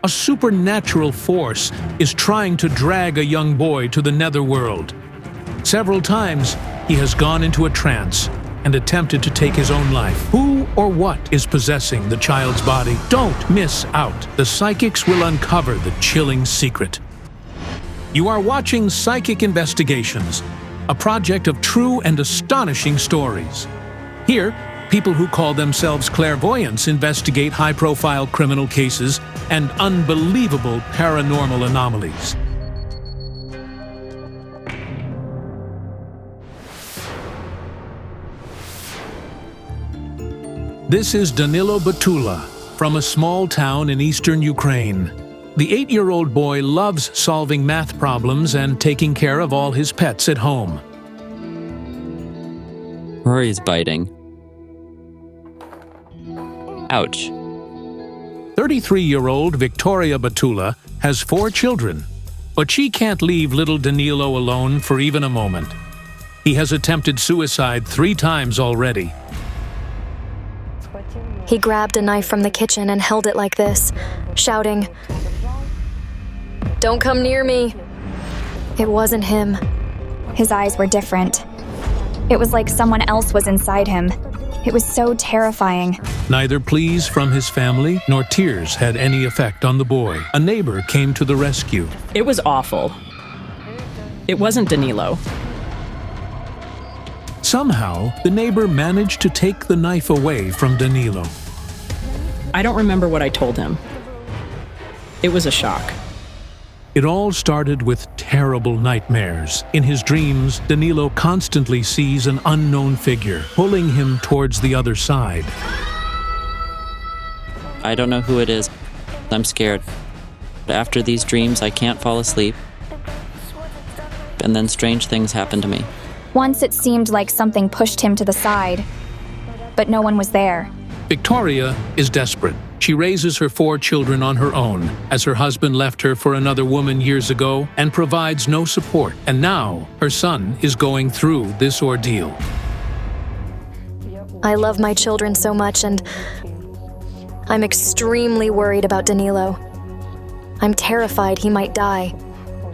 A supernatural force is trying to drag a young boy to the netherworld. Several times, he has gone into a trance and attempted to take his own life. Who or what is possessing the child's body? Don't miss out. The psychics will uncover the chilling secret. You are watching Psychic Investigations, a project of true and astonishing stories. Here, people who call themselves clairvoyants investigate high-profile criminal cases and unbelievable paranormal anomalies. This is Danilo from a small town in eastern Ukraine. The 8-year-old boy loves solving math problems and taking care of all his pets at home. Rory's biting. Ouch. 33-year-old Victoria Batula has 4 children, but she can't leave little Danilo alone for even a moment. He has attempted suicide 3 times already. He grabbed a knife from the kitchen and held it like this, shouting, "Don't come near me." It wasn't him. His eyes were different. It was like someone else was inside him. It was so terrifying. Neither pleas from his family nor tears had any effect on the boy. A neighbor came to the rescue. It was awful. It wasn't Danilo. Somehow, the neighbor managed to take the knife away from Danilo. I don't remember what I told him. It was a shock. It all started with terrible nightmares. In his dreams, Danilo constantly sees an unknown figure, pulling him towards the other side. I don't know who it is. I'm scared. After these dreams, I can't fall asleep. And then strange things happen to me. Once it seemed like something pushed him to the side, but no one was there. Victoria is desperate. She raises her 4 children on her own, as her husband left her for another woman years ago and provides no support. And now, her son is going through this ordeal. I love my children so much, and I'm extremely worried about Danilo. I'm terrified he might die.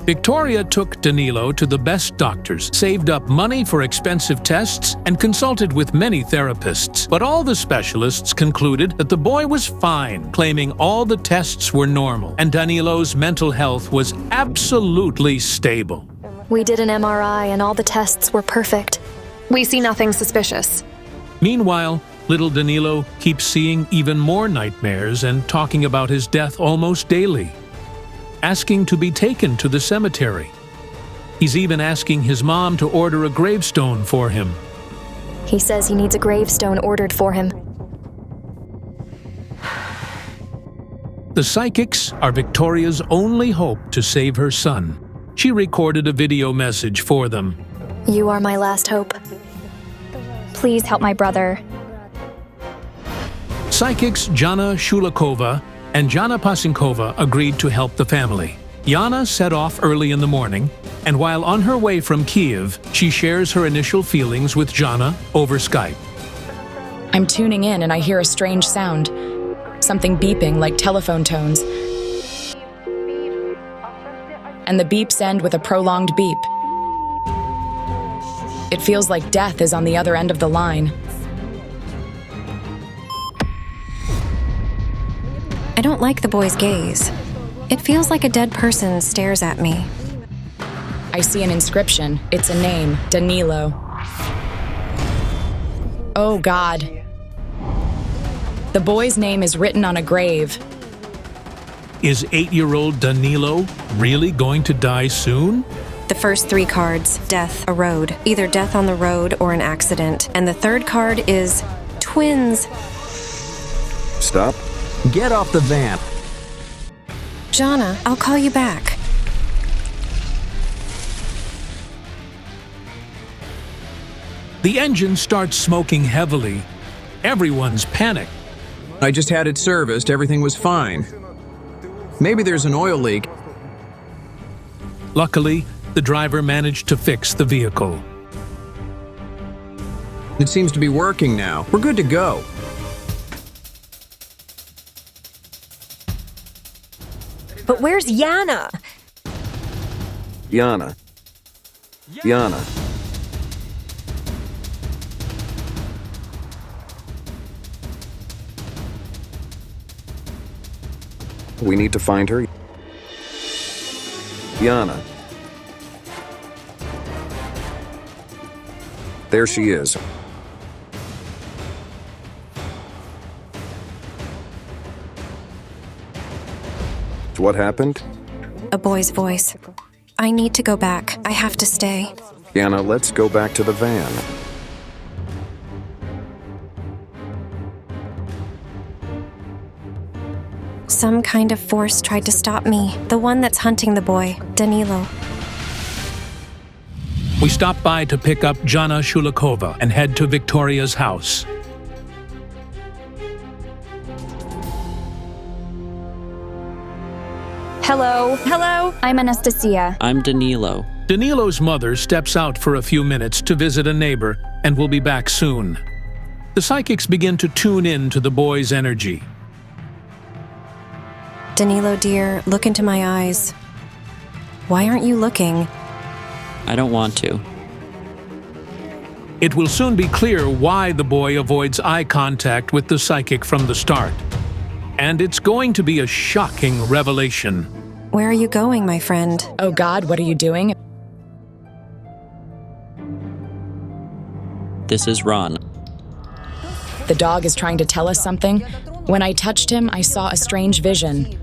Victoria took Danilo to the best doctors, saved up money for expensive tests, and consulted with many therapists. But all the specialists concluded that the boy was fine, claiming all the tests were normal, and Danilo's mental health was absolutely stable. We did an MRI and all the tests were perfect. We see nothing suspicious. Meanwhile, little Danilo keeps seeing even more nightmares and talking about his death almost daily, asking to be taken to the cemetery. He's even asking his mom to order a gravestone for him. He says he needs a gravestone ordered for him. The psychics are Victoria's only hope to save her son. She recorded a video message for them. You are my last hope. Please help my brother. Psychics Jana Shulakova and Jana Pasinkova agreed to help the family. Yana set off early in the morning, and while on her way from Kiev, she shares her initial feelings with Jana over Skype. I'm tuning in and I hear a strange sound. Something beeping like telephone tones. And the beeps end with a prolonged beep. It feels like death is on the other end of the line. I don't like the boy's gaze. It feels like a dead person stares at me. I see an inscription. It's a name, Danilo. Oh God. The boy's name is written on a grave. Is 8-year-old Danilo really going to die soon? The first 3 cards, death, a road. Either death on the road or an accident. And the third card is twins. Stop. Get off the van. Jana, I'll call you back. The engine starts smoking heavily. Everyone's panicked. I just had it serviced. Everything was fine. Maybe there's an oil leak. Luckily, the driver managed to fix the vehicle. It seems to be working now. We're good to go. But where's Yana? Yana. Yana. We need to find her. Yana. There she is. What happened? A boy's voice. I need to go back. I have to stay. Yana, let's go back to the van. Some kind of force tried to stop me. The one that's hunting the boy, Danilo. We stop by to pick up Jana Shulikova and head to Victoria's house. Hello. Hello. I'm Anastasia. I'm Danilo. Danilo's mother steps out for a few minutes to visit a neighbor and will be back soon. The psychics begin to tune in to the boy's energy. Danilo, dear, look into my eyes. Why aren't you looking? I don't want to. It will soon be clear why the boy avoids eye contact with the psychic from the start. And it's going to be a shocking revelation. Where are you going, my friend? Oh God, what are you doing? This is Ron. The dog is trying to tell us something. When I touched him, I saw a strange vision.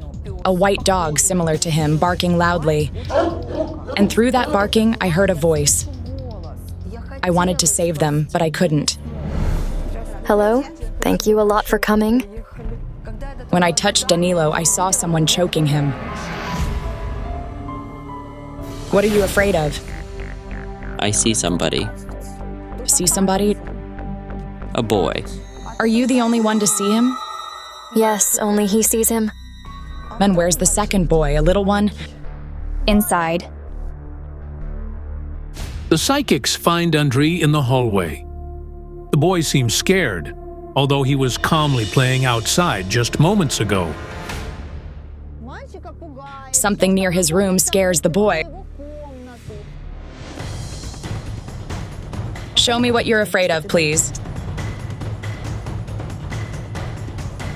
A white dog similar to him barking loudly. And through that barking, I heard a voice. I wanted to save them, but I couldn't. Hello? Thank you a lot for coming. When I touched Danilo, I saw someone choking him. What are you afraid of? I see somebody. See somebody? A boy. Are you the only one to see him? Yes, only he sees him. Then where's the second boy, a little one? Inside. The psychics find Andriy in the hallway. The boy seems scared, although he was calmly playing outside just moments ago. Something near his room scares the boy. Show me what you're afraid of, please.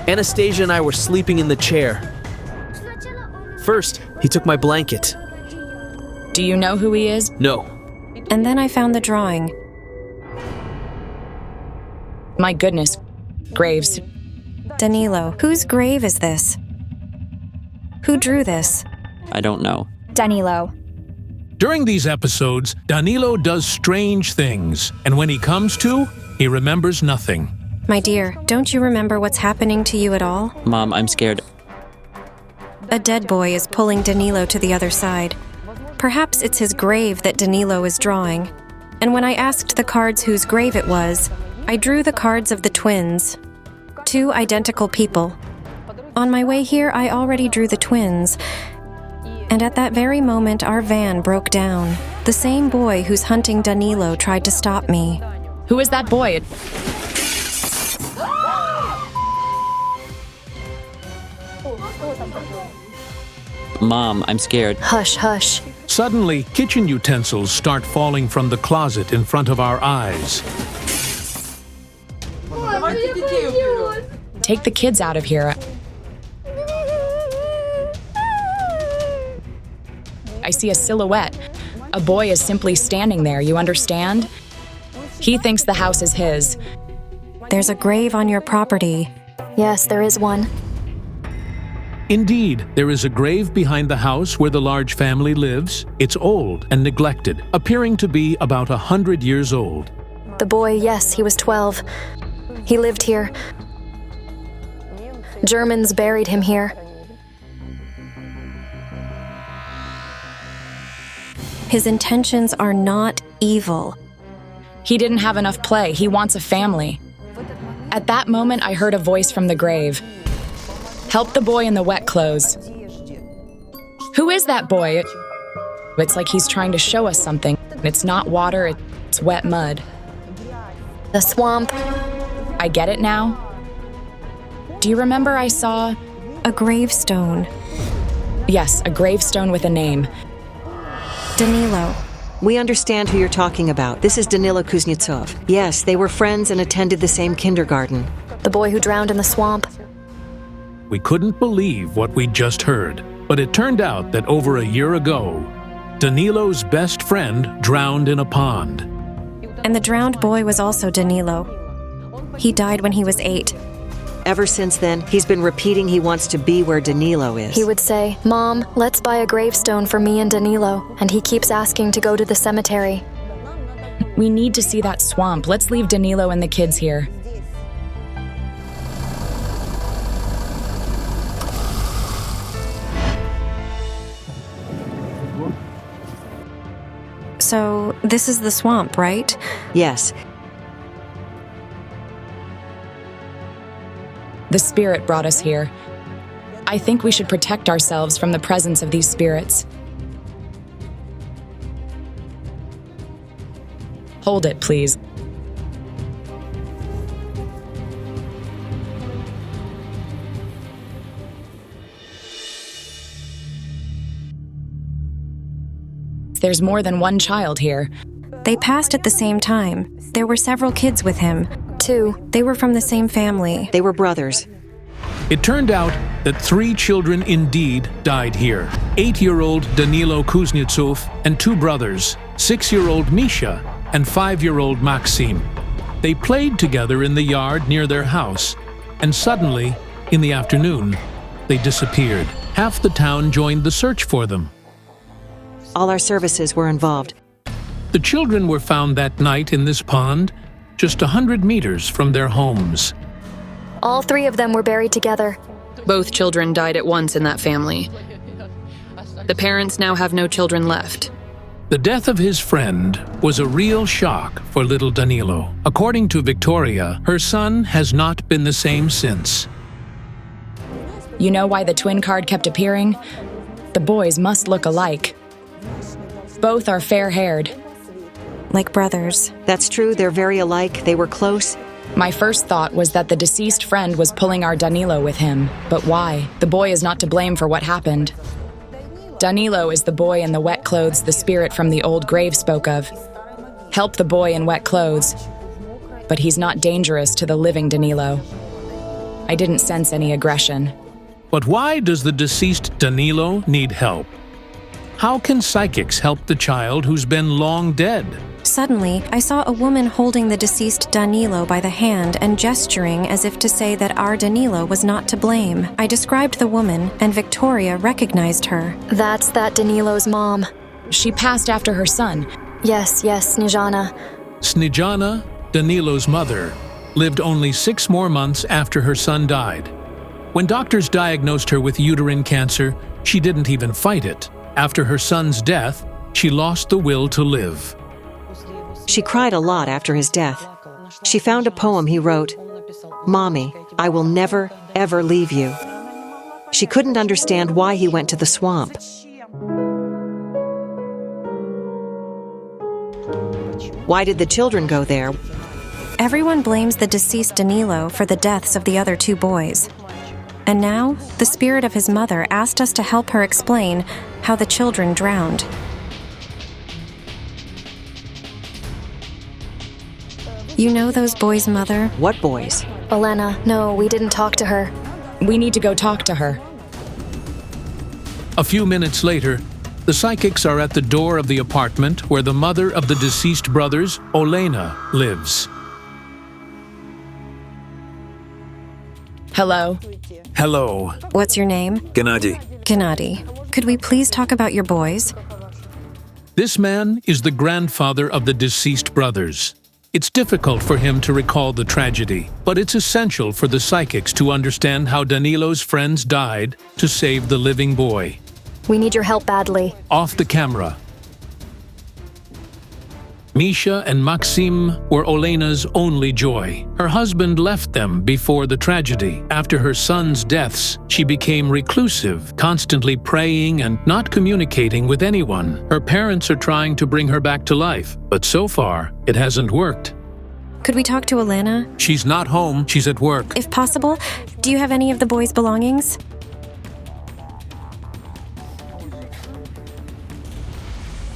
Anastasia and I were sleeping in the chair. First, he took my blanket. Do you know who he is? No. And then I found the drawing. My goodness. Graves. Danilo, whose grave is this? Who drew this? I don't know. Danilo. During these episodes, Danilo does strange things, and when he comes to, he remembers nothing. My dear, don't you remember what's happening to you at all? Mom, I'm scared. A dead boy is pulling Danilo to the other side. Perhaps it's his grave that Danilo is drawing. And when I asked the cards whose grave it was, I drew the cards of the twins. 2 identical people. On my way here, I already drew the twins. And at that very moment, our van broke down. The same boy who's hunting Danilo tried to stop me. Who is that boy? Mom, I'm scared. Hush, hush. Suddenly, kitchen utensils start falling from the closet in front of our eyes. Take the kids out of here. I see a silhouette. A boy is simply standing there, you understand? He thinks the house is his. There's a grave on your property. Yes, there is one. Indeed, there is a grave behind the house where the large family lives. It's old and neglected, appearing to be about 100 years old. The boy, yes, he was 12. He lived here. Germans buried him here. His intentions are not evil. He didn't have enough play. He wants a family. At that moment, I heard a voice from the grave. Help the boy in the wet clothes. Who is that boy? It's like he's trying to show us something. It's not water, it's wet mud. The swamp. I get it now. Do you remember I saw a gravestone? Yes, a gravestone with a name. Danilo. We understand who you're talking about. This is Danilo Kuznetsov. Yes, they were friends and attended the same kindergarten. The boy who drowned in the swamp. We couldn't believe what we just heard, but it turned out that over a year ago, Danilo's best friend drowned in a pond. And the drowned boy was also Danilo. He died when he was 8. Ever since then, he's been repeating he wants to be where Danilo is. He would say, "Mom, let's buy a gravestone for me and Danilo." And he keeps asking to go to the cemetery. We need to see that swamp. Let's leave Danilo and the kids here. So, this is the swamp, right? Yes. The spirit brought us here. I think we should protect ourselves from the presence of these spirits. Hold it, please. There's more than one child here. They passed at the same time. There were several kids with him. 2. They were from the same family. They were brothers. It turned out that 3 children indeed died here. 8-year-old Danilo Kuznetsov and 2 brothers, 6-year-old Misha and 5-year-old Maxim. They played together in the yard near their house, and suddenly, in the afternoon, they disappeared. Half the town joined the search for them. All our services were involved. The children were found that night in this pond, just 100 meters from their homes. All 3 of them were buried together. Both children died at once in that family. The parents now have no children left. The death of his friend was a real shock for little Danilo. According to Victoria, her son has not been the same since. You know why the twin card kept appearing? The boys must look alike. Both are fair-haired. Like brothers. That's true, they're very alike. They were close. My first thought was that the deceased friend was pulling our Danilo with him. But why? The boy is not to blame for what happened. Danilo is the boy in the wet clothes the spirit from the old grave spoke of. Help the boy in wet clothes. But he's not dangerous to the living Danilo. I didn't sense any aggression. But why does the deceased Danilo need help? How can psychics help the child who's been long dead? Suddenly, I saw a woman holding the deceased Danilo by the hand and gesturing as if to say that our Danilo was not to blame. I described the woman, and Victoria recognized her. That's that Danilo's mom. She passed after her son. Yes, Snezhana. Snezhana, Danilo's mother, lived only 6 more months after her son died. When doctors diagnosed her with uterine cancer, she didn't even fight it. After her son's death, she lost the will to live. She cried a lot after his death. She found a poem he wrote, "Mommy, I will never, ever leave you." She couldn't understand why he went to the swamp. Why did the children go there? Everyone blames the deceased Danilo for the deaths of the other 2 boys. And now, the spirit of his mother asked us to help her explain how the children drowned. You know those boys' mother? What boys? Elena. No, we didn't talk to her. We need to go talk to her. A few minutes later, the psychics are at the door of the apartment where the mother of the deceased brothers, Olena, lives. Hello. Hello. What's your name? Gennady. Gennady. Could we please talk about your boys? This man is the grandfather of the deceased brothers. It's difficult for him to recall the tragedy, but it's essential for the psychics to understand how Danilo's friends died to save the living boy. We need your help badly. Off the camera. Misha and Maxim were Olena's only joy. Her husband left them before the tragedy. After her son's deaths, she became reclusive, constantly praying and not communicating with anyone. Her parents are trying to bring her back to life, but so far, it hasn't worked. Could we talk to Elena? She's not home, she's at work. If possible, do you have any of the boys' belongings?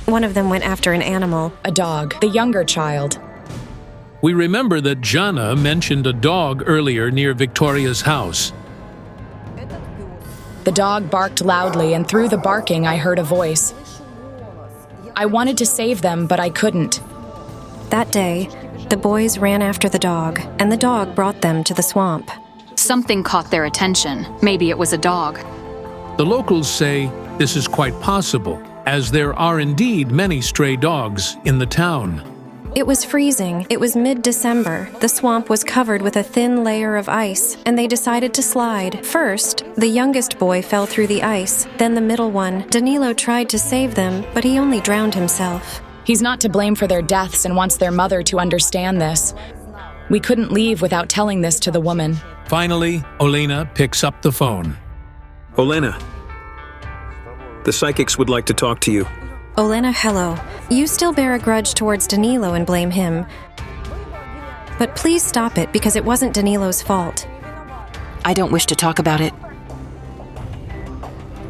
One of them went after an animal. A dog, the younger child. We remember that Jana mentioned a dog earlier near Victoria's house. The dog barked loudly, and through the barking, I heard a voice. I wanted to save them, but I couldn't. That day, the boys ran after the dog, and the dog brought them to the swamp. Something caught their attention. Maybe it was a dog. The locals say this is quite possible, as there are indeed many stray dogs in the town. It was freezing. It was mid-December. The swamp was covered with a thin layer of ice, and they decided to slide. First, the youngest boy fell through the ice, then the middle one. Danilo tried to save them, but he only drowned himself. He's not to blame for their deaths and wants their mother to understand this. We couldn't leave without telling this to the woman. Finally, Olena picks up the phone. Olena, the psychics would like to talk to you. Olena, hello. You still bear a grudge towards Danilo and blame him. But please stop it, because it wasn't Danilo's fault. I don't wish to talk about it.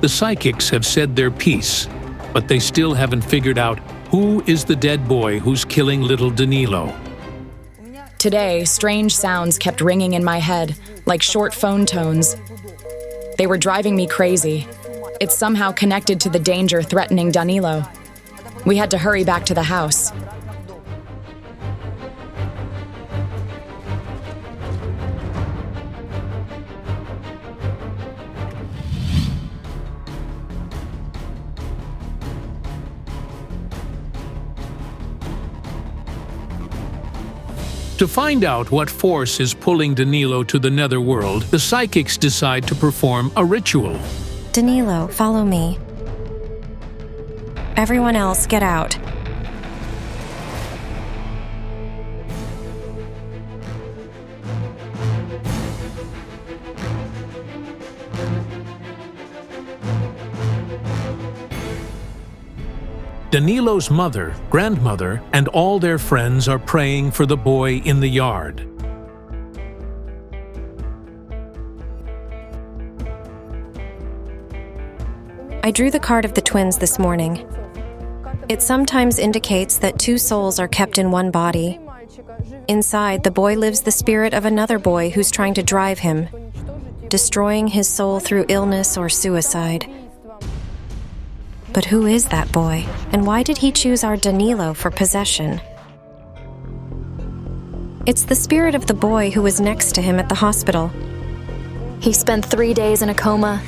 The psychics have said their piece, but they still haven't figured out who is the dead boy who's killing little Danilo. Today, strange sounds kept ringing in my head, like short phone tones. They were driving me crazy. It's somehow connected to the danger threatening Danilo. We had to hurry back to the house. To find out what force is pulling Danilo to the netherworld, the psychics decide to perform a ritual. Danilo, follow me. Everyone else, get out. Danilo's mother, grandmother, and all their friends are praying for the boy in the yard. I drew the card of the twins this morning. It sometimes indicates that two souls are kept in one body. Inside, the boy lives the spirit of another boy who's trying to drive him, destroying his soul through illness or suicide. But who is that boy, and why did he choose our Danilo for possession? It's the spirit of the boy who was next to him at the hospital. He spent 3 days in a coma.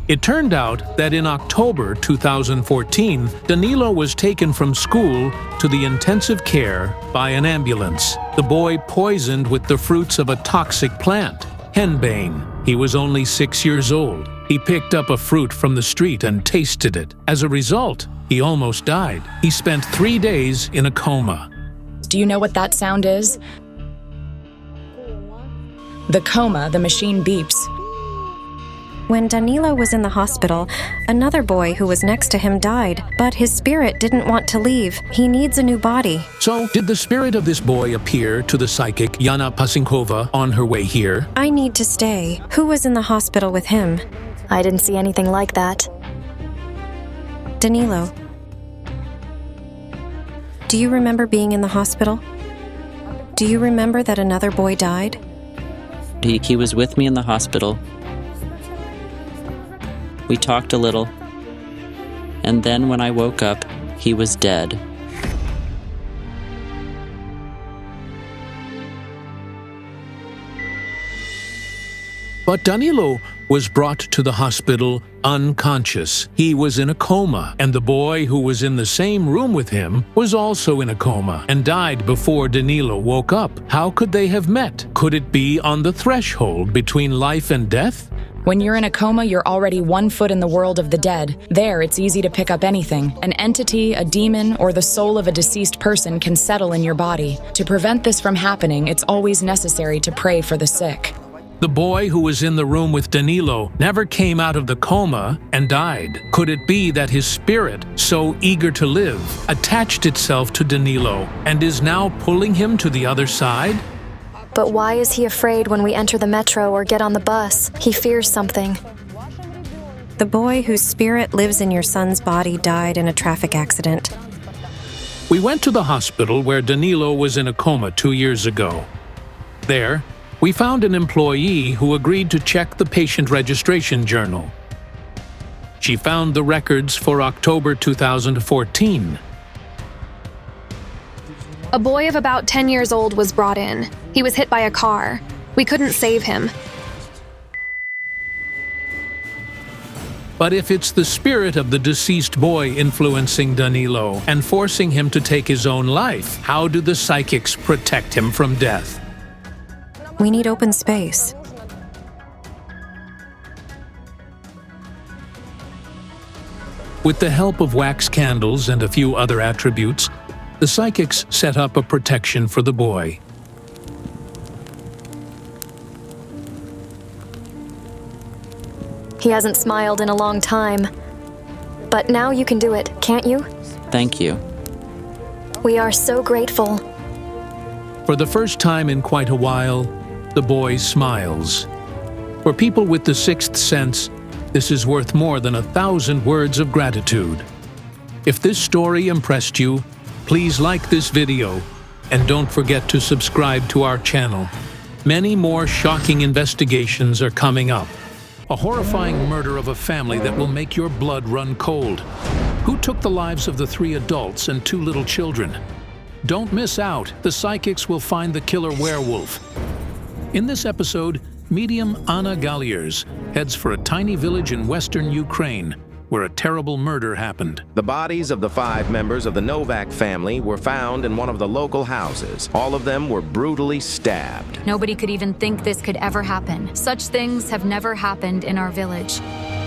It turned out that in October 2014, Danilo was taken from school to the intensive care by an ambulance. The boy poisoned with the fruits of a toxic plant, henbane. He was only 6 years old. He picked up a fruit from the street and tasted it. As a result, he almost died. He spent 3 days in a coma. Do you know what that sound is? The coma, the machine beeps. When Danilo was in the hospital, another boy who was next to him died, but his spirit didn't want to leave. He needs a new body. So, did the spirit of this boy appear to the psychic Yana Pasinkova on her way here? I need to stay. Who was in the hospital with him? I didn't see anything like that. Danilo, do you remember being in the hospital? Do you remember that another boy died? He was with me in the hospital. We talked a little, and then when I woke up, he was dead. But Danilo was brought to the hospital unconscious. He was in a coma, and the boy who was in the same room with him was also in a coma and died before Danilo woke up. How could they have met? Could it be on the threshold between life and death? When you're in a coma, you're already 1 foot in the world of the dead. There, it's easy to pick up anything. An entity, a demon, or the soul of a deceased person can settle in your body. To prevent this from happening, it's always necessary to pray for the sick. The boy who was in the room with Danilo never came out of the coma and died. Could it be that his spirit, so eager to live, attached itself to Danilo and is now pulling him to the other side? But why is he afraid when we enter the metro or get on the bus? He fears something. The boy whose spirit lives in your son's body died in a traffic accident. We went to the hospital where Danilo was in a coma 2 years ago. There, we found an employee who agreed to check the patient registration journal. She found the records for October 2014. A boy of about 10 years old was brought in. He was hit by a car. We couldn't save him. But if it's the spirit of the deceased boy influencing Danilo and forcing him to take his own life, how do the psychics protect him from death? We need open space. With the help of wax candles and a few other attributes, the psychics set up a protection for the boy. He hasn't smiled in a long time. But now you can do it, can't you? Thank you. We are so grateful. For the first time in quite a while, the boy smiles. For people with the sixth sense, this is worth more than 1,000 words of gratitude. If this story impressed you, please like this video and don't forget to subscribe to our channel. Many more shocking investigations are coming up. A horrifying murder of a family that will make your blood run cold. Who took the lives of the 3 adults and 2 little children? Don't miss out. The psychics will find the killer werewolf. In this episode, medium Anna Galliers heads for a tiny village in western Ukraine where a terrible murder happened. The bodies of the 5 members of the Novak family were found in one of the local houses. All of them were brutally stabbed. Nobody could even think this could ever happen. Such things have never happened in our village.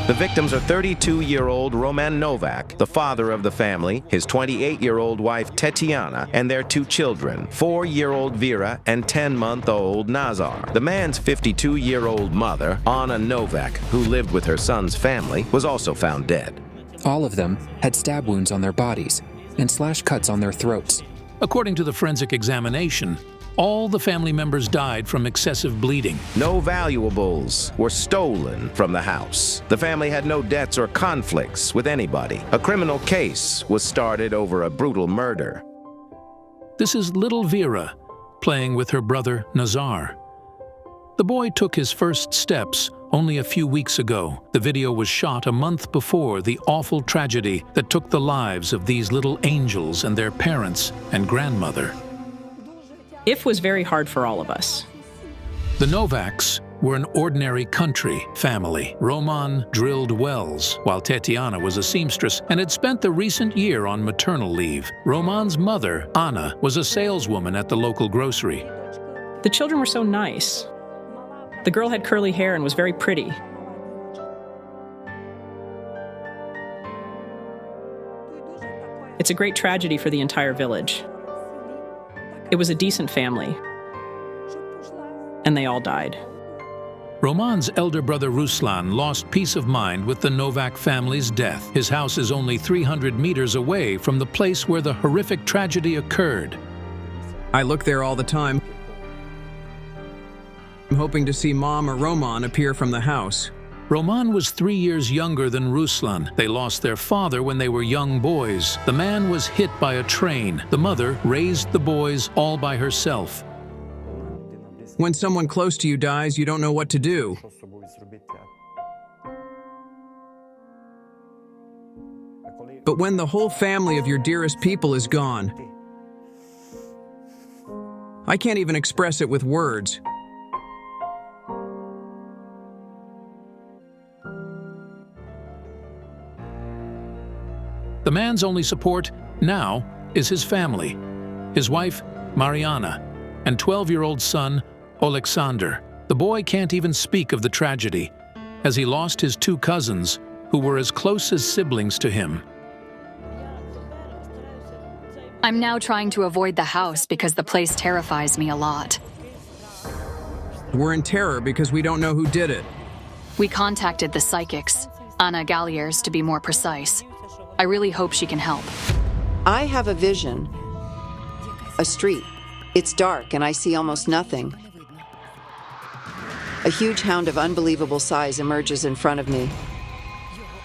The victims are 32-year-old Roman Novak, the father of the family, his 28-year-old wife Tetiana, and their 2 children, 4-year-old Vera and 10-month-old Nazar. The man's 52-year-old mother, Anna Novak, who lived with her son's family, was also found dead. All of them had stab wounds on their bodies and slash cuts on their throats. According to the forensic examination, all the family members died from excessive bleeding. No valuables were stolen from the house. The family had no debts or conflicts with anybody. A criminal case was started over a brutal murder. This is little Vera playing with her brother Nazar. The boy took his first steps only a few weeks ago. The video was shot a month before the awful tragedy that took the lives of these little angels and their parents and grandmother. If was very hard for all of us. The Novaks were an ordinary country family. Roman drilled wells, while Tetiana was a seamstress and had spent the recent year on maternal leave. Roman's mother, Anna, was a saleswoman at the local grocery. The children were so nice. The girl had curly hair and was very pretty. It's a great tragedy for the entire village. It was a decent family, and they all died. Roman's elder brother Ruslan lost peace of mind with the Novak family's death. His house is only 300 meters away from the place where the horrific tragedy occurred. I look there all the time. I'm hoping to see Mom or Roman appear from the house. Roman was 3 years younger than Ruslan. They lost their father when they were young boys. The man was hit by a train. The mother raised the boys all by herself. When someone close to you dies, you don't know what to do. But when the whole family of your dearest people is gone, I can't even express it with words. The man's only support now is his family, his wife, Mariana, and 12-year-old son, Alexander. The boy can't even speak of the tragedy, as he lost his 2 cousins, who were as close as siblings to him. I'm now trying to avoid the house because the place terrifies me a lot. We're in terror because we don't know who did it. We contacted the psychics, Anna Galliers to be more precise. I really hope she can help. I have a vision. A street. It's dark and I see almost nothing. A huge hound of unbelievable size emerges in front of me.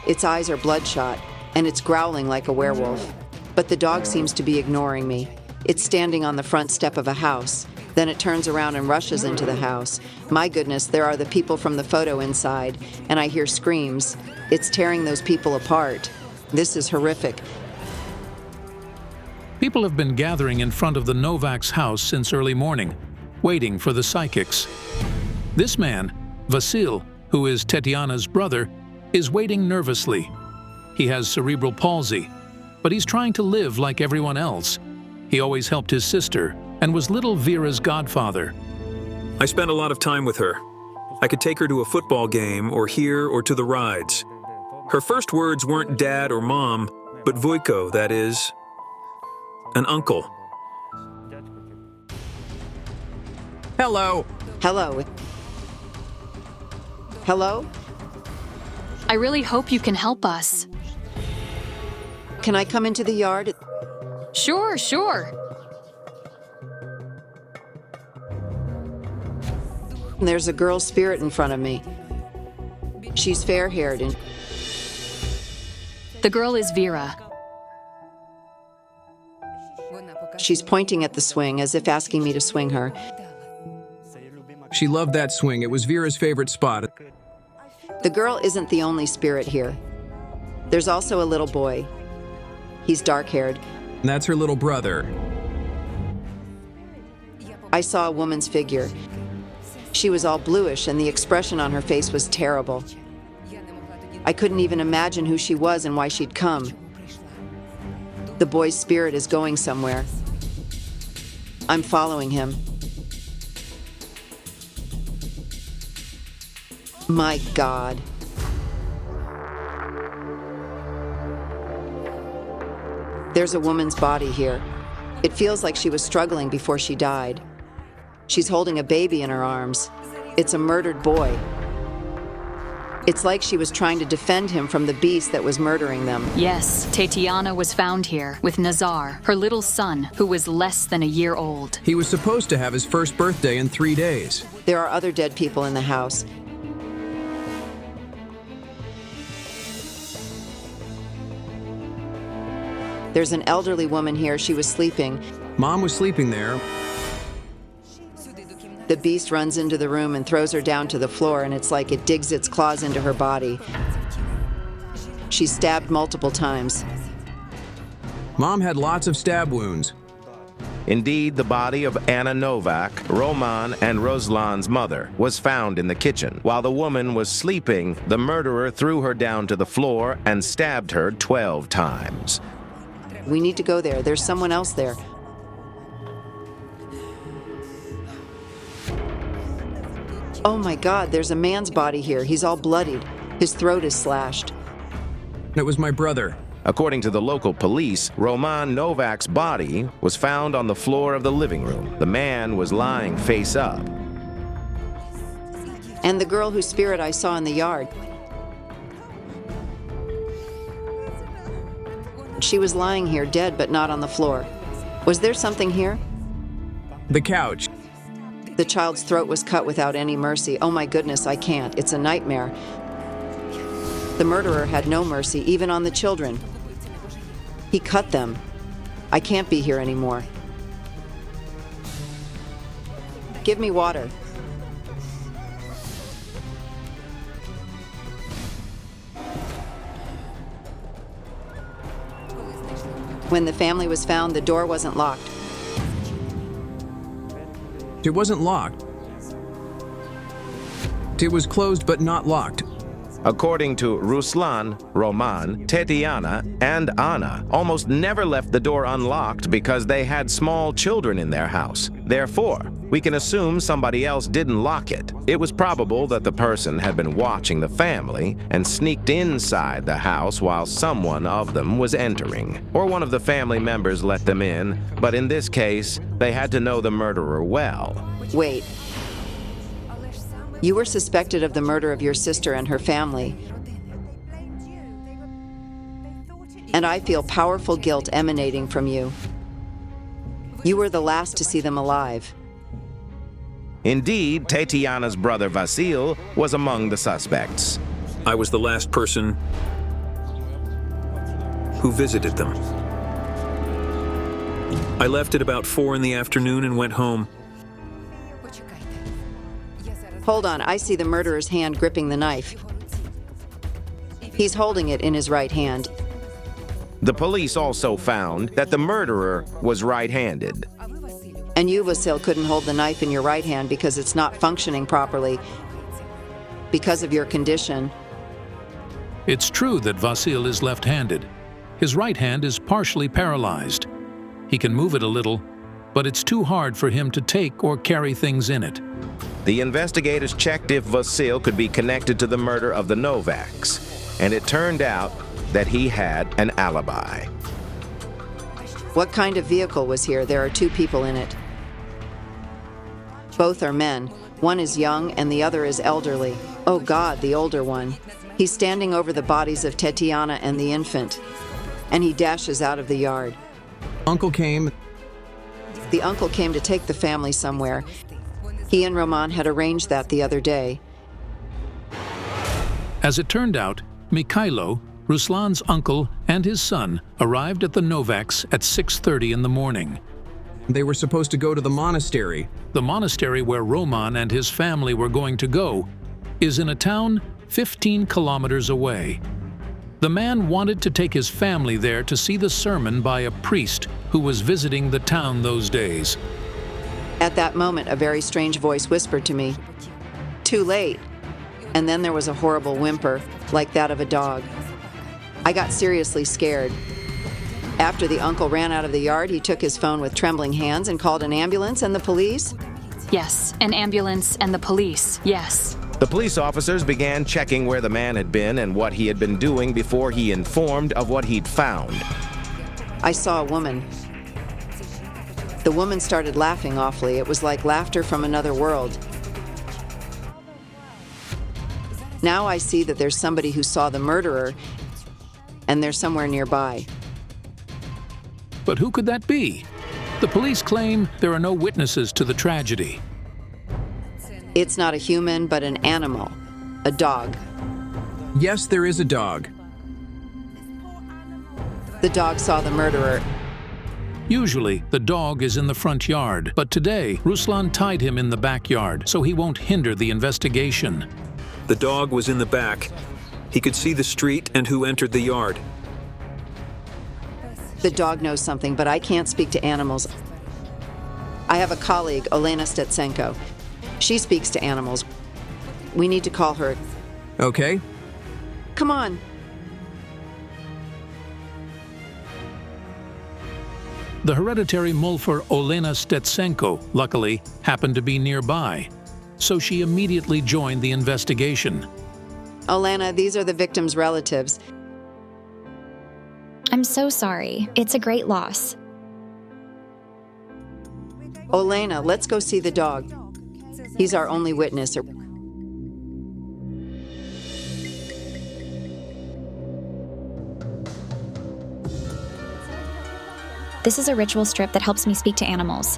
Its eyes are bloodshot, and it's growling like a werewolf. But the dog seems to be ignoring me. It's standing on the front step of a house. Then it turns around and rushes into the house. My goodness, there are the people from the photo inside, and I hear screams. It's tearing those people apart. This is horrific. People have been gathering in front of the Novak's house since early morning, waiting for the psychics. This man, Vasil, who is Tetiana's brother, is waiting nervously. He has cerebral palsy, but he's trying to live like everyone else. He always helped his sister and was little Vera's godfather. I spent a lot of time with her. I could take her to a football game or here or to the rides. Her first words weren't dad or mom, but Vujko, that is, an uncle. Hello. Hello. Hello? I really hope you can help us. Can I come into the yard? Sure. There's a girl spirit in front of me. She's fair-haired and... The girl is Vera. She's pointing at the swing as if asking me to swing her. She loved that swing. It was Vera's favorite spot. The girl isn't the only spirit here. There's also a little boy. He's dark-haired. That's her little brother. I saw a woman's figure. She was all bluish and the expression on her face was terrible. I couldn't even imagine who she was and why she'd come. The boy's spirit is going somewhere. I'm following him. My God. There's a woman's body here. It feels like she was struggling before she died. She's holding a baby in her arms. It's a murdered boy. It's like she was trying to defend him from the beast that was murdering them. Yes, Tetiana was found here with Nazar, her little son, who was less than a year old. He was supposed to have his first birthday in 3 days. There are other dead people in the house. There's an elderly woman here. She was sleeping. Mom was sleeping there. The beast runs into the room and throws her down to the floor, and it's like it digs its claws into her body. She's stabbed multiple times. Mom had lots of stab wounds. Indeed, the body of Anna Novak, Roman and Ruslan's mother, was found in the kitchen. While the woman was sleeping, the murderer threw her down to the floor and stabbed her 12 times. We need to go there. There's someone else there. Oh my God, there's a man's body here. He's all bloodied. His throat is slashed. It was my brother. According to the local police, Roman Novak's body was found on the floor of the living room. The man was lying face up. And the girl whose spirit I saw in the yard. She was lying here dead, but not on the floor. Was there something here? The couch. The child's throat was cut without any mercy. Oh my goodness, I can't. It's a nightmare. The murderer had no mercy, even on the children. He cut them. I can't be here anymore. Give me water. When the family was found, the door wasn't locked. It wasn't locked. It was closed but not locked. According to Ruslan, Roman, Tetiana, and Anna, almost never left the door unlocked because they had small children in their house. Therefore, we can assume somebody else didn't lock it. It was probable that the person had been watching the family and sneaked inside the house while someone of them was entering. Or one of the family members let them in, but in this case, they had to know the murderer well. Wait. You were suspected of the murder of your sister and her family. And I feel powerful guilt emanating from you. You were the last to see them alive. Indeed, Tetiana's brother Vasil was among the suspects. I was the last person who visited them. I left at about 4 in the afternoon and went home. Hold on, I see the murderer's hand gripping the knife. He's holding it in his right hand. The police also found that the murderer was right-handed. And you, Vasil, couldn't hold the knife in your right hand because it's not functioning properly because of your condition. It's true that Vasil is left-handed. His right hand is partially paralyzed. He can move it a little, but it's too hard for him to take or carry things in it. The investigators checked if Vasil could be connected to the murder of the Novaks, and it turned out that he had an alibi. What kind of vehicle was here? There are 2 people in it. Both are men. One is young and the other is elderly. Oh God, the older one. He's standing over the bodies of Tetiana and the infant, and he dashes out of the yard. Uncle came. The uncle came to take the family somewhere. He and Roman had arranged that the other day. As it turned out, Mikhailo, Ruslan's uncle, and his son arrived at the Novaks at 6:30 in the morning. They were supposed to go to the monastery. The monastery where Roman and his family were going to go is in a town 15 kilometers away. The man wanted to take his family there to see the sermon by a priest who was visiting the town those days. At that moment, a very strange voice whispered to me, "Too late." And then there was a horrible whimper, like that of a dog. I got seriously scared. After the uncle ran out of the yard, he took his phone with trembling hands and called an ambulance and the police? Yes, an ambulance and the police, yes. The police officers began checking where the man had been and what he had been doing before he informed of what he'd found. I saw a woman. The woman started laughing awfully. It was like laughter from another world. Now I see that there's somebody who saw the murderer, and they're somewhere nearby. But who could that be? The police claim there are no witnesses to the tragedy. It's not a human, but an animal. A dog. Yes, there is a dog. The dog saw the murderer. Usually, the dog is in the front yard, but today, Ruslan tied him in the backyard so he won't hinder the investigation. The dog was in the back. He could see the street and who entered the yard. The dog knows something, but I can't speak to animals. I have a colleague, Olena Stetsenko. She speaks to animals. We need to call her. Okay. Come on. The hereditary Mulfer Olena Stetsenko, luckily, happened to be nearby, so she immediately joined the investigation. Olena, these are the victims' relatives. I'm so sorry. It's a great loss. Olena, let's go see the dog. He's our only witness. This is a ritual strip that helps me speak to animals.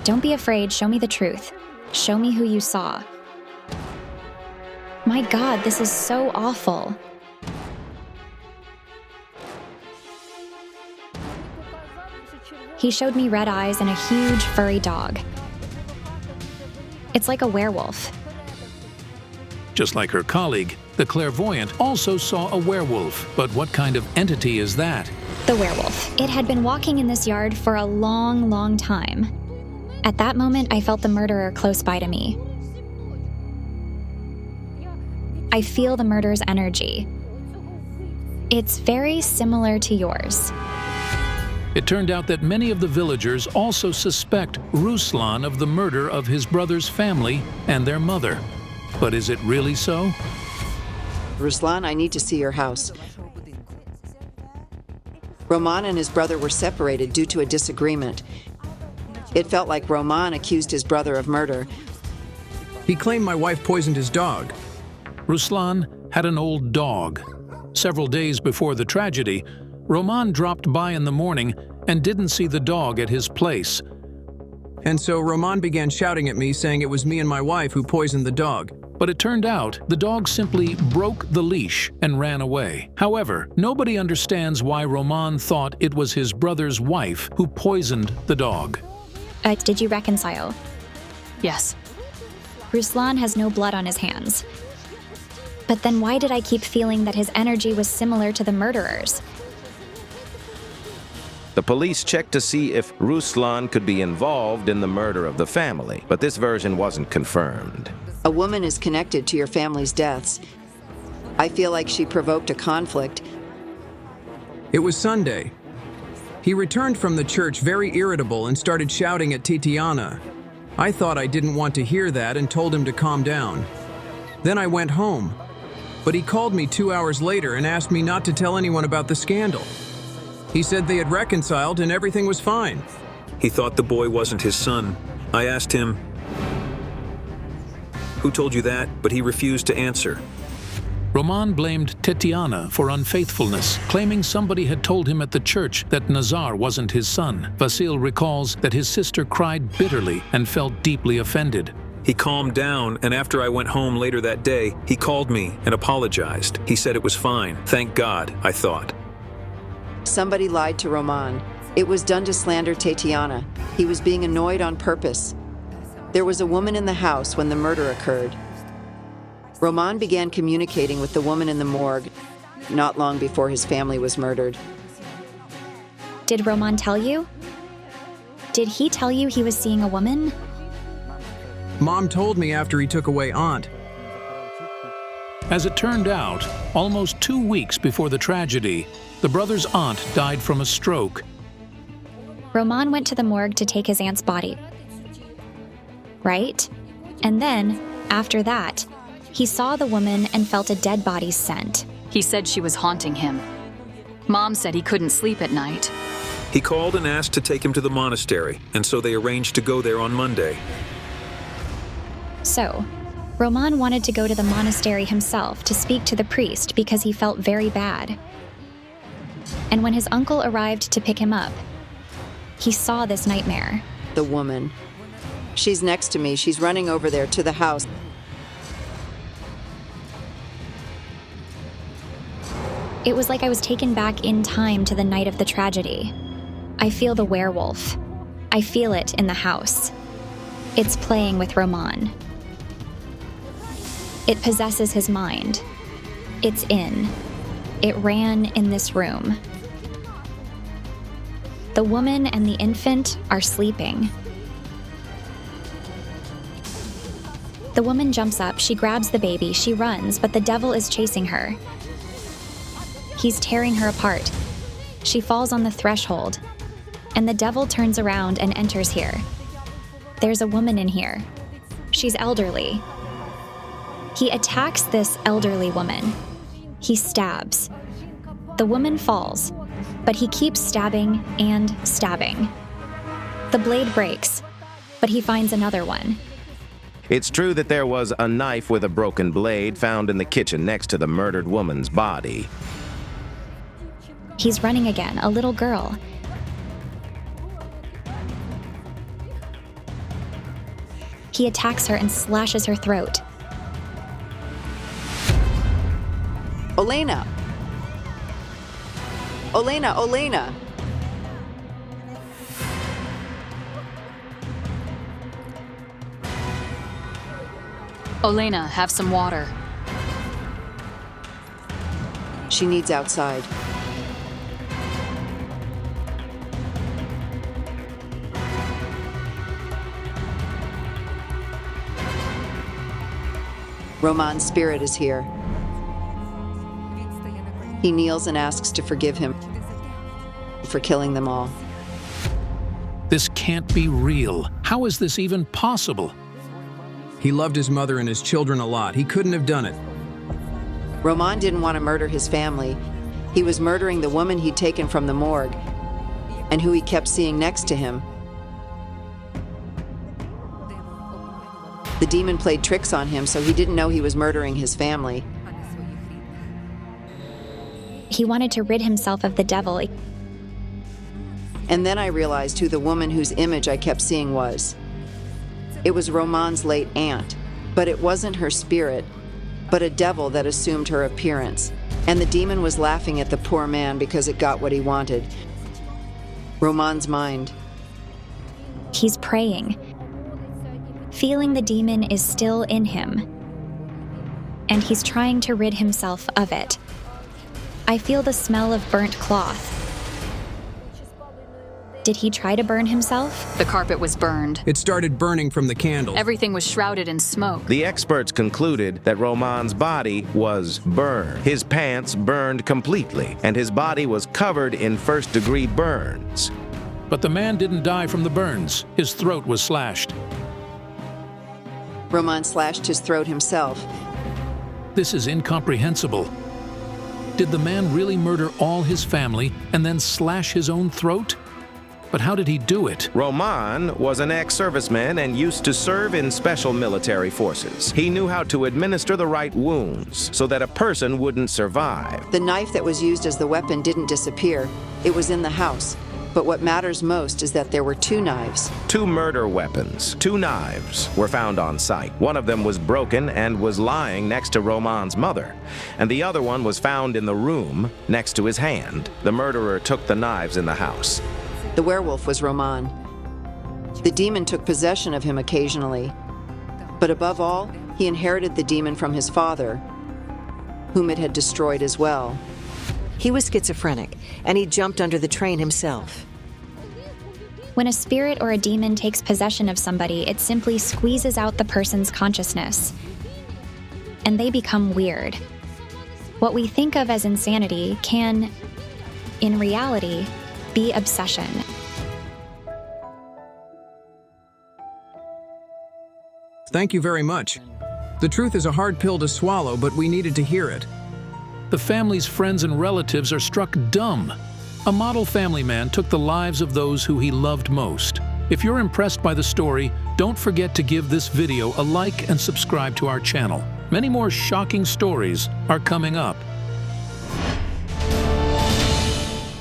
Don't be afraid, show me the truth. Show me who you saw. My God, this is so awful. He showed me red eyes and a huge furry dog. It's like a werewolf. Just like her colleague, the clairvoyant also saw a werewolf, but what kind of entity is that? The werewolf. It had been walking in this yard for a long, long time. At that moment, I felt the murderer close by to me. I feel the murderer's energy. It's very similar to yours. It turned out that many of the villagers also suspect Ruslan of the murder of his brother's family and their mother. But is it really so? Ruslan, I need to see your house. Roman and his brother were separated due to a disagreement. It felt like Roman accused his brother of murder. He claimed my wife poisoned his dog. Ruslan had an old dog. Several days before the tragedy, Roman dropped by in the morning and didn't see the dog at his place. And so Roman began shouting at me, saying it was me and my wife who poisoned the dog. But it turned out the dog simply broke the leash and ran away. However, nobody understands why Roman thought it was his brother's wife who poisoned the dog. Did you reconcile? Yes. Ruslan has no blood on his hands. But then why did I keep feeling that his energy was similar to the murderer's? The police checked to see if Ruslan could be involved in the murder of the family, but this version wasn't confirmed. A woman is connected to your family's deaths. I feel like she provoked a conflict. It was Sunday. He returned from the church very irritable and started shouting at Titiana. I thought I didn't want to hear that and told him to calm down. Then I went home, but he called me 2 hours later and asked me not to tell anyone about the scandal. He said they had reconciled and everything was fine. He thought the boy wasn't his son. I asked him, "Who told you that?" But he refused to answer. Roman blamed Tetiana for unfaithfulness, claiming somebody had told him at the church that Nazar wasn't his son. Vasil recalls that his sister cried bitterly and felt deeply offended. He calmed down, and after I went home later that day, he called me and apologized. He said it was fine. Thank God, I thought. Somebody lied to Roman. It was done to slander Tatiana. He was being annoyed on purpose. There was a woman in the house when the murder occurred. Roman began communicating with the woman in the morgue not long before his family was murdered. Did Roman tell you? Did he tell you he was seeing a woman? Mom told me after he took away Aunt. As it turned out, almost 2 weeks before the tragedy, the brother's aunt died from a stroke. Roman went to the morgue to take his aunt's body. Right? And then, after that, he saw the woman and felt a dead body's scent. He said she was haunting him. Mom said he couldn't sleep at night. He called and asked to take him to the monastery, and so they arranged to go there on Monday. So, Roman wanted to go to the monastery himself to speak to the priest because he felt very bad. And when his uncle arrived to pick him up, he saw this nightmare. The woman. She's next to me. She's running over there to the house. It was like I was taken back in time to the night of the tragedy. I feel the werewolf. I feel it in the house. It's playing with Roman. It possesses his mind. It's in. It ran in this room. The woman and the infant are sleeping. The woman jumps up, she grabs the baby, she runs, but the devil is chasing her. He's tearing her apart. She falls on the threshold, and the devil turns around and enters here. There's a woman in here. She's elderly. He attacks this elderly woman. He stabs. The woman falls, but he keeps stabbing and stabbing. The blade breaks, but he finds another one. It's true that there was a knife with a broken blade found in the kitchen next to the murdered woman's body. He's running again, a little girl. He attacks her and slashes her throat. Olena! Olena, Olena! Olena, have some water. She needs outside. Roman's spirit is here. He kneels and asks to forgive him for killing them all. This can't be real. How is this even possible? He loved his mother and his children a lot. He couldn't have done it. Roman didn't want to murder his family. He was murdering the woman he'd taken from the morgue and who he kept seeing next to him. The demon played tricks on him, so he didn't know he was murdering his family. He wanted to rid himself of the devil. And then I realized who the woman whose image I kept seeing was. It was Roman's late aunt, but it wasn't her spirit, but a devil that assumed her appearance. And the demon was laughing at the poor man because it got what he wanted. Roman's mind. He's praying, feeling the demon is still in him, and he's trying to rid himself of it. I feel the smell of burnt cloth. Did he try to burn himself? The carpet was burned. It started burning from the candle. Everything was shrouded in smoke. The experts concluded that Roman's body was burned. His pants burned completely, and his body was covered in first-degree burns. But the man didn't die from the burns. His throat was slashed. Roman slashed his throat himself. This is incomprehensible. Did the man really murder all his family and then slash his own throat? But how did he do it? Roman was an ex-serviceman and used to serve in special military forces. He knew how to administer the right wounds so that a person wouldn't survive. The knife that was used as the weapon didn't disappear. It was in the house. But what matters most is that there were 2 knives. 2 murder weapons, 2 knives, were found on site. One of them was broken and was lying next to Roman's mother, and the other one was found in the room next to his hand. The murderer took the knives in the house. The werewolf was Roman. The demon took possession of him occasionally. But above all, he inherited the demon from his father, whom it had destroyed as well. He was schizophrenic, and he jumped under the train himself. When a spirit or a demon takes possession of somebody, it simply squeezes out the person's consciousness, and they become weird. What we think of as insanity can, in reality, be obsession. Thank you very much. The truth is a hard pill to swallow, but we needed to hear it. The family's friends and relatives are struck dumb. A model family man took the lives of those who he loved most. If you're impressed by the story, don't forget to give this video a like and subscribe to our channel. Many more shocking stories are coming up.